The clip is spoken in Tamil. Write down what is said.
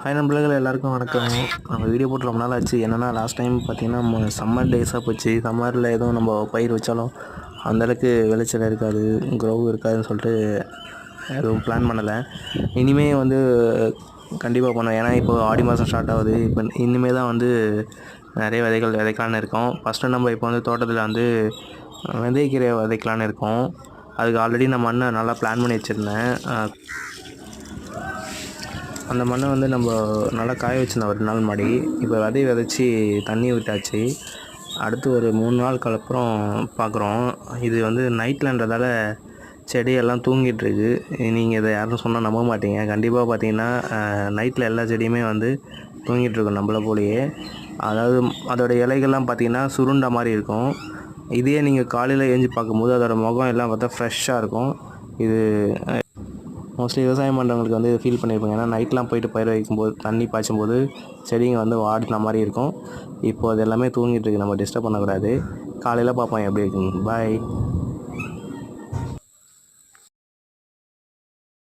ஹாய் நண்பர்களே, எல்லாருக்கும் வணக்கம். நம்ம வீடியோ போட்டு ரொம்ப நாள் ஆச்சு. என்னென்னா லாஸ்ட் டைம் பார்த்திங்கன்னா நம்ம சம்மர் டேஸாக போச்சு. சம்மரில் எதுவும் நம்ம பயிர் வச்சாலும் அந்தளவுக்கு விளைச்சல் இருக்காது, க்ரோவ் இருக்காதுன்னு சொல்லிட்டு எதுவும் பிளான் பண்ணலை. இனிமேல் வந்து கண்டிப்பாக பண்ணுவோம். ஏன்னா இப்போ ஆடி மாதம் ஸ்டார்ட் ஆகுது. இப்போ இனிமேல் தான் வந்து நிறைய விதைகள் விதைக்கலான்னு இருக்கோம். ஃபஸ்ட்டு நம்ம இப்போ வந்து தோட்டத்தில் வந்து வெந்தயக்கீரை விதைக்கலான்னு இருக்கோம். அதுக்கு ஆல்ரெடி நான் மண்ணை நல்லா பிளான் பண்ணி வச்சுருந்தேன். அந்த மண்ணை வந்து நம்ம நல்லா காய வச்சுருந்தோம் ஒரு நாள் முன்னாடி. இப்போ விதைச்சி தண்ணி விட்டாச்சு. அடுத்து ஒரு 3 நாளுக்கு அப்புறம் பார்க்குறோம். இது வந்து நைட்லன்றதால செடியெல்லாம் தூங்கிட்டுருக்கு. நீங்கள் இதை யாரும் சொன்னால் நம்ப மாட்டீங்க. கண்டிப்பாக பார்த்தீங்கன்னா நைட்டில் எல்லா செடியுமே வந்து தூங்கிட்டுருக்கும் நம்மளை போலேயே. அதாவது அதோடய இலைகள்லாம் பார்த்திங்கன்னா சுருண்ட மாதிரி இருக்கும். இதே நீங்கள் காலையில் எழுஞ்சி பார்க்கும்போது அதோடய முகம் எல்லாம் பார்த்தா ஃப்ரெஷ்ஷாக இருக்கும். இது மோஸ்ட்லி விவசாயம் பண்ணுறவங்களுக்கு வந்து ஃபீல் பண்ணியிருப்பாங்க. ஏன்னா நைட்லாம் போயிட்டு பயிர் வைக்கும்போது தண்ணி பாய்ச்சும்போது செடிங்க வந்து வாடின மாதிரி இருக்கும். இப்போது அது எல்லாமே தூங்கிட்டு இருக்குது. நம்ம டிஸ்டர்ப் பண்ணக்கூடாது. காலையில் பார்ப்போம் எப்படி இருக்குன்னு. பாய்.